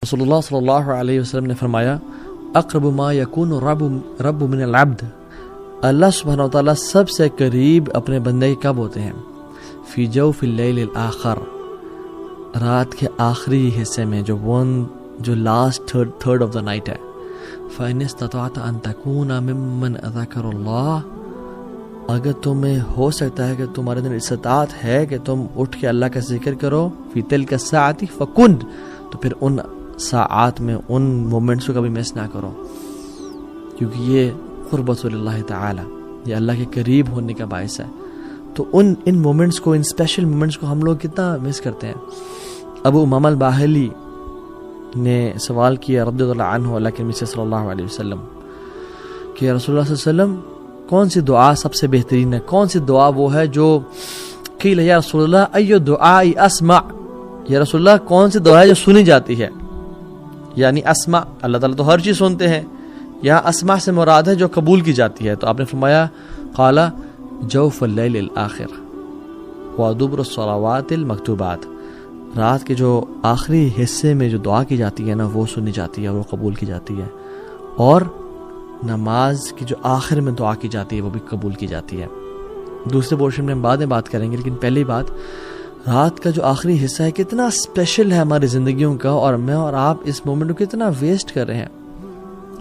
رسول اللہ صلی اللہ علیہ وسلم نے فرمایا اقرب ما یکون رب من العبد، اللہ سبحانہ و تعالیٰ سب سے قریب اپنے بندے کے کب ہوتے ہیں؟ فی جوف اللیل الاخر، رات کے آخری حصے میں، جو last third of the night ہے. فَإِنِ اسْتَطَعْتَ أَن تَكُونَ مِمَّنْ ذَكَرَ اللَّهَ، اگر تمہیں ہو سکتا ہے کہ تمہارے اندر استطاعت ہے کہ تم اٹھ کے اللہ کا ذکر کرو فی تلک الساعۃ فکن، تو پھر ان ساعات میں ان مومنٹس کو کبھی مس نہ کرو، کیونکہ یہ قربت اللہ تعالی، یہ اللہ کے قریب ہونے کا باعث ہے. تو ان مومنٹس کو، ان اسپیشل مومنٹس کو ہم لوگ کتنا مس کرتے ہیں. ابو امامہ الباہلی نے سوال کیا رضی اللہ عنہ اللہ کے نبی صلی اللہ علیہ وسلم کہ رسول اللہ صلی اللہ علیہ وسلم کون سی دعا سب سے بہترین ہے؟ کون سی دعا وہ ہے جو قیل یا رسول اللہ ایو دعاء اسمع، یا رسول اللہ کون سی دعا ہے جو سنی جاتی ہے؟ یعنی اسمع، اللہ تعالیٰ تو ہر چیز سنتے ہیں، یہاں اسمع سے مراد ہے جو قبول کی جاتی ہے. تو آپ نے فرمایا قال جوف اللیل الاخر ودبر الصلوات المکتوبات، رات کے جو آخری حصے میں جو دعا کی جاتی ہے نا وہ سنی جاتی ہے اور وہ قبول کی جاتی ہے، اور نماز کی جو آخر میں دعا کی جاتی ہے وہ بھی قبول کی جاتی ہے. دوسرے پورشن میں ہم بعد میں بات کریں گے، لیکن پہلی بات، رات کا جو آخری حصہ ہے کتنا اسپیشل ہے ہماری زندگیوں کا، اور میں اور آپ اس مومنٹ کو کتنا ویسٹ کر رہے ہیں.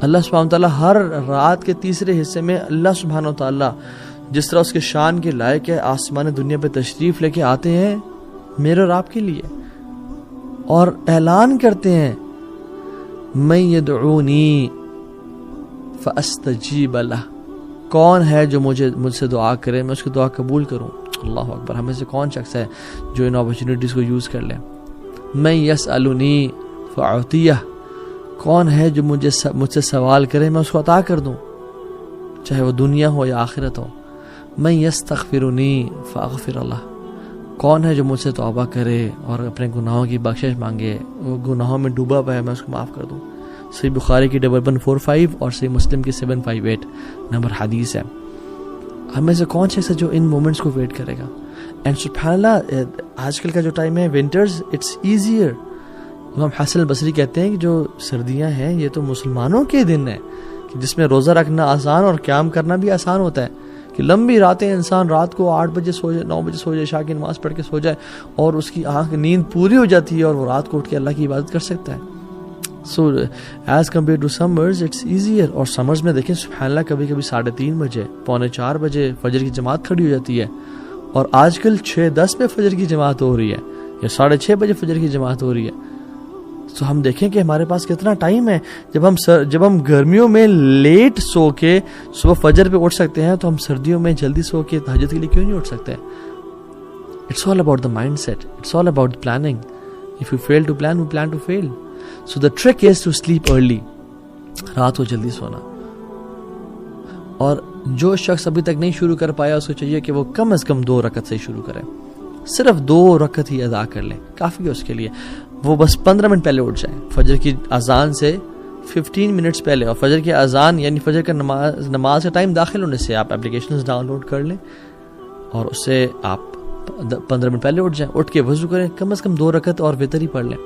اللہ سبحانہ وتعالیٰ ہر رات کے تیسرے حصے میں اللہ سبحانہ وتعالیٰ جس طرح اس کے شان کے لائق ہے آسمان دنیا پہ تشریف لے کے آتے ہیں میرے اور آپ کے لیے، اور اعلان کرتے ہیں من یدعونی فاستجیب لہ، کون ہے جو مجھ سے دعا کرے میں اس کی دعا قبول کروں. اللہ اکبر، ہمیں سے کون شخص ہے جو ان اپرچونیٹیز کو یوز کر لے. من یسألنی فاعطیہ، کون ہے جو مجھ سے سوال کرے میں اس کو عطا کر دوں، چاہے وہ دنیا ہو یا آخرت ہو. من یستغفرنی فاغفر اللہ، کون ہے جو مجھ سے توبہ کرے اور اپنے گناہوں کی بخشش مانگے، وہ گناہوں میں ڈوبا پا ہے میں اس کو معاف کر دوں. صحیح بخاری کی 1145 اور صحیح مسلم کی 758 نمبر حدیث ہے. ہمیں سے کون شخص ہے جو ان مومنٹس کو ویٹ کرے گا؟ اینڈ سبحان اللہ، آج کل کا جو ٹائم ہے ونٹرز اٹس ایزیئر. امام حسن البصری کہتے ہیں کہ جو سردیاں ہیں یہ تو مسلمانوں کے دن ہیں کہ جس میں روزہ رکھنا آسان اور قیام کرنا بھی آسان ہوتا ہے، کہ لمبی راتیں انسان رات کو 8 بجے سو جائے، 9 بجے سو جائے، عشاء کی نماز پڑھ کے سو جائے اور اس کی آنکھ نیند پوری ہو جاتی ہے اور وہ رات کو اٹھ کے اللہ کی عبادت کر سکتا ہے. So as compare to summers it's easier. اور سمرز میں دیکھیں سبحان اللہ کبھی کبھی 3:30 بجے، 3:45 بجے فجر کی جماعت کھڑی ہو جاتی ہے، اور آج کل 6:10 پہ فجر کی جماعت ہو رہی ہے یا 6:30 بجے فجر کی جماعت ہو رہی ہے. تو ہم دیکھیں کہ ہمارے پاس کتنا ٹائم ہے. جب ہم گرمیوں میں لیٹ سو کے صبح فجر پہ اٹھ سکتے ہیں تو ہم سردیوں میں جلدی سو کے تہجد کے لیے کیوں نہیں اٹھ سکتے؟ It's all about the mind, it's all about planning. If you fail to plan, you plan to fail. So the trick is to sleep early, رات کو جلدی سونا. اور جو شخص ابھی تک نہیں شروع کر پایا اس کو چاہیے کہ وہ کم از کم 2 رکعت سے شروع کرے، صرف 2 رکعت ہی ادا کر لیں، کافی ہے اس کے لیے. وہ بس 15 منٹ پہلے اٹھ جائیں، فجر کی اذان سے 15 منٹس پہلے. اور فجر کی اذان یعنی فجر کا نماز کا ٹائم داخل ہونے سے آپ اپلیکیشنز ڈاؤن لوڈ کر لیں اور اس سے آپ 15 منٹ پہلے اٹھ جائیں. اٹھ کے وضو کریں، کم از کم 2 رکعت اور وتر ہی پڑھ لیں.